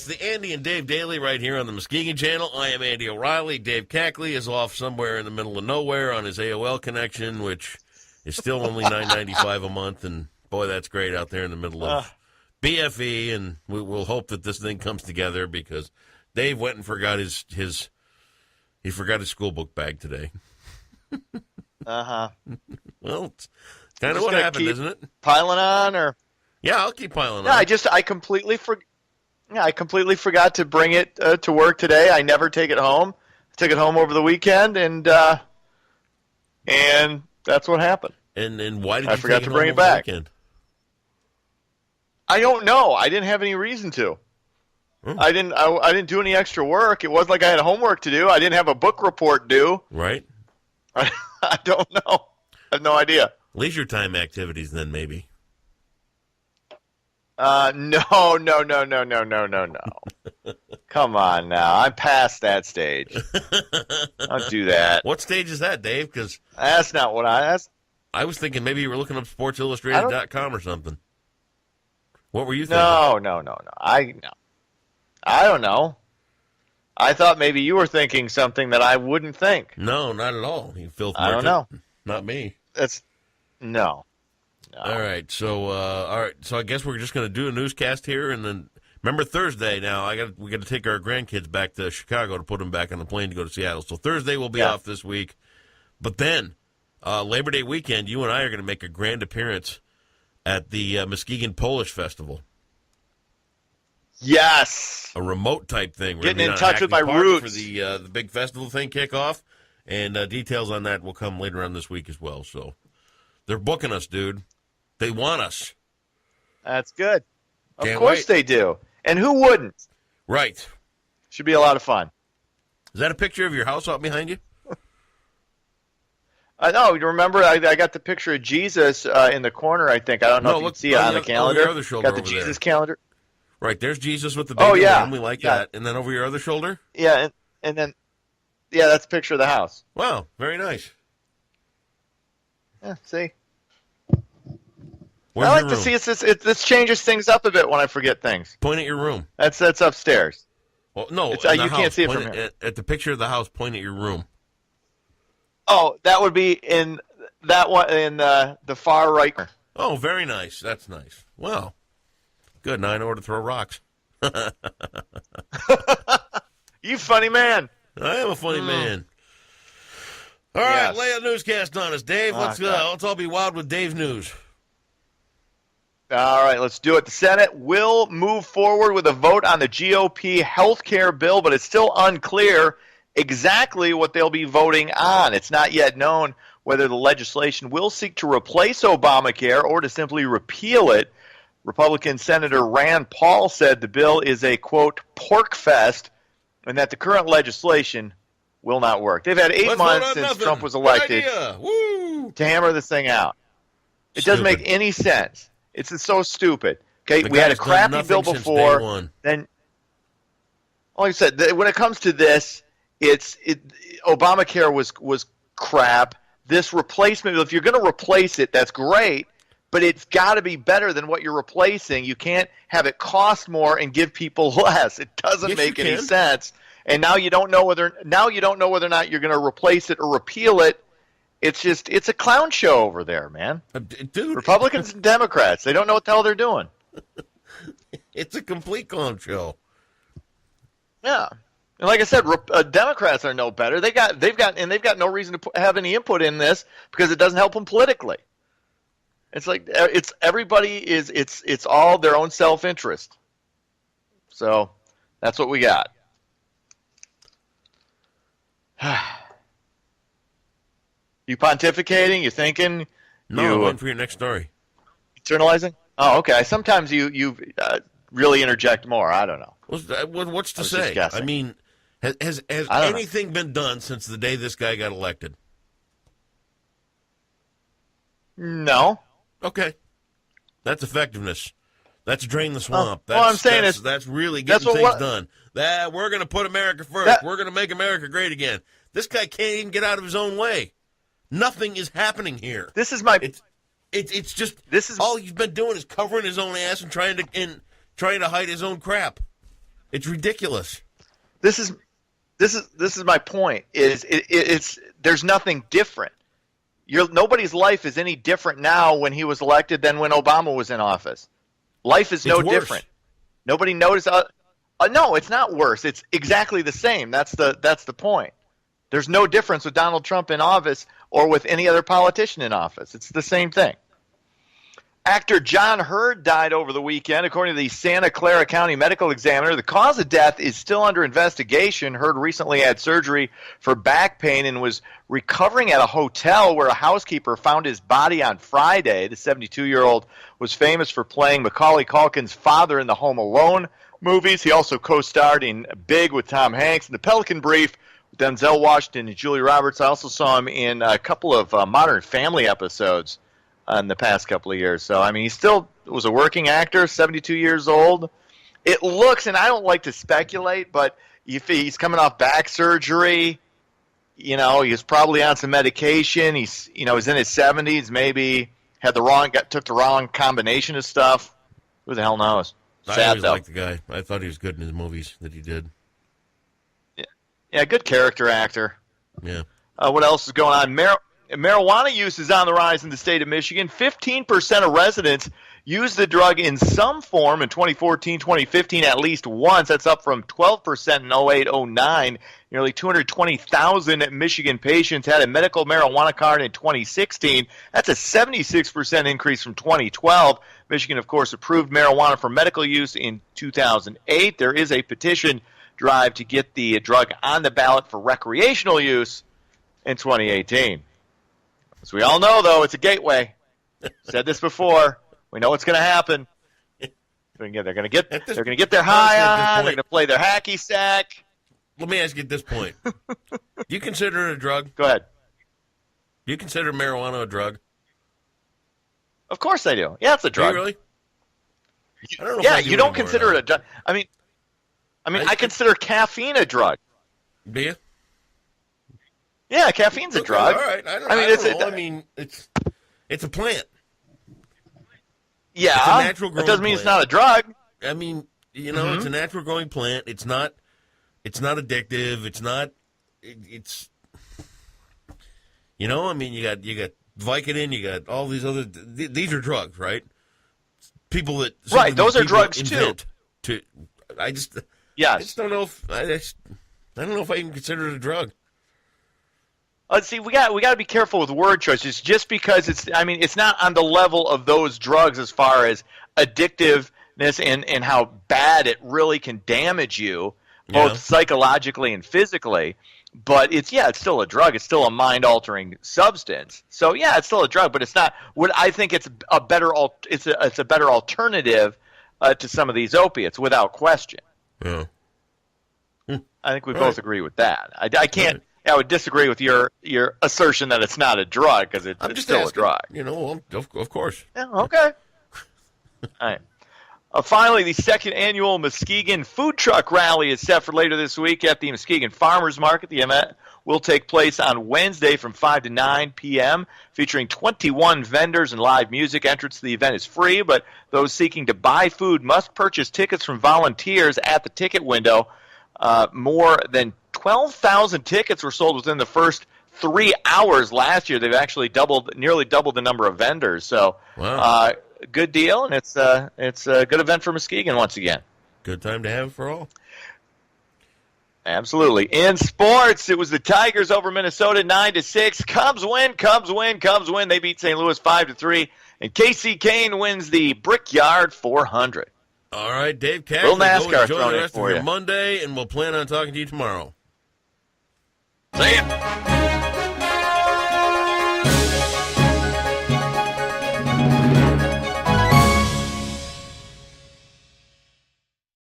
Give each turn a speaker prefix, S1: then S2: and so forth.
S1: It's the Andy and Dave Daily right here on the Muskegon channel. I am Andy O'Reilly. Dave Cackley is off somewhere in the middle of nowhere on his AOL connection, which is still only $9.95 a month, and boy, that's great out there in the middle of BFE, and we'll hope that this thing comes together because Dave went and forgot his school book bag today.
S2: Uh-huh.
S1: Well, it's kind of what happened, isn't it?
S2: Piling on, or
S1: yeah, I'll keep piling on.
S2: I completely forgot to bring it to work today. I never take it home. I took it home over the weekend, and that's what happened.
S1: And why did
S2: I
S1: you
S2: forgot
S1: take
S2: to
S1: it
S2: bring
S1: home
S2: it
S1: over the
S2: back?
S1: weekend?
S2: I don't know. I didn't have any reason to. I didn't do any extra work. It wasn't like I had homework to do. I didn't have a book report due.
S1: Right.
S2: I don't know. I have no idea.
S1: Leisure time activities, then maybe.
S2: No. Come on now. I'm past that stage. Don't do that.
S1: What stage is that, Dave? Because
S2: that's not what I
S1: was thinking maybe you were looking up SportsIllustrated.com or something. What were you thinking?
S2: No. I don't know. I thought maybe you were thinking something that I wouldn't think.
S1: No, not at all. You filth
S2: I
S1: merchant.
S2: don't know.
S1: Not me.
S2: No.
S1: All right. So I guess we're just going to do a newscast here, and then remember Thursday. Now we got to take our grandkids back to Chicago to put them back on the plane to go to Seattle. So Thursday will be off this week, but then Labor Day weekend, you and I are going to make a grand appearance at the Muskegon Polish Festival.
S2: Yes.
S1: A remote type thing. We're
S2: Getting in touch with
S1: Hackney
S2: my
S1: Park
S2: roots
S1: for the big festival thing kickoff, and details on that will come later on this week as well. So they're booking us, dude. They want us.
S2: That's good. Of
S1: Can't
S2: course
S1: wait.
S2: they do. And who wouldn't?
S1: Right.
S2: Should be a lot of fun.
S1: Is that a picture of your house out behind you?
S2: I know. You remember I got the picture of Jesus in the corner, I think. I don't know if you can see it on the calendar.
S1: Your other shoulder
S2: got the
S1: over
S2: Jesus
S1: there.
S2: calendar.
S1: Right, there's Jesus with the baby lamb. We like that. And then over your other shoulder?
S2: Yeah, and then, that's a picture of the house.
S1: Wow, very nice.
S2: Yeah, see?
S1: Where's
S2: I
S1: your
S2: like to
S1: room?
S2: see this changes things up a bit when I forget things.
S1: Point at your room.
S2: That's upstairs.
S1: Well, no,
S2: you
S1: in the
S2: can't
S1: house.
S2: see it
S1: Point
S2: from here.
S1: at the picture of the house, point at your room.
S2: Oh, that would be in that one in the far right corner.
S1: Oh, very nice. That's nice. Wow. Good. Now I know where to throw rocks.
S2: You funny man.
S1: I am a funny man. All right, lay a newscast on us, Dave. Let's all be wild with Dave's news.
S2: All right, let's do it. The Senate will move forward with a vote on the GOP health care bill, but it's still unclear exactly what they'll be voting on. It's not yet known whether the legislation will seek to replace Obamacare or to simply repeal it. Republican Senator Rand Paul said the bill is a, quote, pork fest, and that the current legislation will not work. They've had 8 months since Trump was elected to hammer this thing out. It doesn't make any sense. It's so stupid. Okay, we had a crappy bill before. Then, like I said, when it comes to this, Obamacare was crap. This replacement, if you're going to replace it, that's great, but it's got to be better than what you're replacing. You can't have it cost more and give people less. It doesn't make any sense. And now you don't know whether or not you're going to replace it or repeal it. It's a clown show over there, man.
S1: Dude.
S2: Republicans and Democrats, they don't know what the hell they're doing.
S1: It's a complete clown show.
S2: Yeah. And like I said, Democrats are no better. They've got no reason to have any input in this because it doesn't help them politically. It's like it's all their own self-interest. So that's what we got. You pontificating? You thinking?
S1: No, I'm waiting for your next story.
S2: Eternalizing? Oh, okay. Sometimes you really interject more. I don't know.
S1: What's to say? I mean, has anything been done since the day this guy got elected?
S2: No.
S1: Okay. That's effectiveness. That's drain the swamp. That's really getting things done. We're going to put America first. We're going to make America great again. This guy can't even get out of his own way. Nothing is happening here.
S2: This is my.
S1: It's just. This is all he's been doing is covering his own ass and trying to hide his own crap. It's ridiculous.
S2: This is my point. It's there's nothing different. Nobody's life is any different now when he was elected than when Obama was in office. Life is no different. Nobody noticed. No, it's not worse. It's exactly the same. That's the point. There's no difference with Donald Trump in office or with any other politician in office. It's the same thing. Actor John Hurd died over the weekend, according to the Santa Clara County Medical Examiner. The cause of death is still under investigation. Hurd recently had surgery for back pain and was recovering at a hotel where a housekeeper found his body on Friday. The 72-year-old was famous for playing Macaulay Culkin's father in the Home Alone movies. He also co-starred in Big with Tom Hanks and The Pelican Brief with Denzel Washington and Julia Roberts. I also saw him in a couple of Modern Family episodes in the past couple of years. So, I mean, he still was a working actor, 72 years old. It looks, and I don't like to speculate, but if he's coming off back surgery, you know, he's probably on some medication. He's in his 70s, maybe took the wrong combination of stuff. Who the hell knows?
S1: I always liked the guy. I thought he was good in his movies that he did.
S2: Yeah, good character actor.
S1: Yeah.
S2: What else is going on? Marijuana use is on the rise in the state of Michigan. 15% of residents used the drug in some form in 2014, 2015 at least once. That's up from 12% in 08, 09. Nearly 220,000 Michigan patients had a medical marijuana card in 2016. That's a 76% increase from 2012. Michigan, of course, approved marijuana for medical use in 2008. There is a petition drive to get the drug on the ballot for recreational use in 2018. As we all know, though, it's a gateway. Said this before. We know what's going to happen. They're going to get their high on. They're going to play their hacky sack.
S1: Let me ask you at this point: do you consider it a drug?
S2: Go ahead.
S1: Do you consider marijuana a drug?
S2: Of course I do. Yeah, it's a drug.
S1: Do you really? I don't know.
S2: Yeah, you don't consider it a drug. I mean, I consider caffeine a drug.
S1: Do you?
S2: Yeah, caffeine's a drug.
S1: All right. I mean, it's a plant.
S2: Yeah,
S1: it's a natural growing
S2: that doesn't mean
S1: plant.
S2: It's not a drug.
S1: I mean, it's a natural growing plant. It's not addictive. It's not. It's. I mean, you got Vicodin. You got all these other. These are drugs, right? People that
S2: those are drugs
S1: too. I just don't know if I don't know if I even consider it a drug.
S2: See, we got to be careful with word choices. Just because it's not on the level of those drugs as far as addictiveness and how bad it really can damage you, both psychologically and physically. But it's still a drug. It's still a mind-altering substance. So yeah, it's still a drug, but it's not. I think it's a better alternative to some of these opiates, without question.
S1: Yeah.
S2: I think we both agree with that. I can't. I would disagree with your assertion that it's not a drug because it's still asking, a drug.
S1: Of course.
S2: Yeah, okay. All right. Finally, the second annual Muskegon Food Truck Rally is set for later this week at the Muskegon Farmers Market. The event will take place on Wednesday from 5 to 9 p.m., featuring 21 vendors and live music. Entrance to the event is free, but those seeking to buy food must purchase tickets from volunteers at the ticket window. More than 12,000 tickets were sold within the first 3 hours last year. They've actually nearly doubled the number of vendors. So,
S1: wow.
S2: Good deal, and it's a good event for Muskegon once again.
S1: Good time to have for all.
S2: Absolutely. In sports, it was the Tigers over Minnesota 9-6. Cubs win. They beat St. Louis 5-3, and Casey Kane wins the Brickyard 400.
S1: All right, Dave Cash.
S2: Little NASCAR
S1: go enjoy
S2: thrown
S1: the
S2: in
S1: rest
S2: for
S1: of your
S2: you.
S1: Monday, and we'll plan on talking to you tomorrow.
S2: See ya.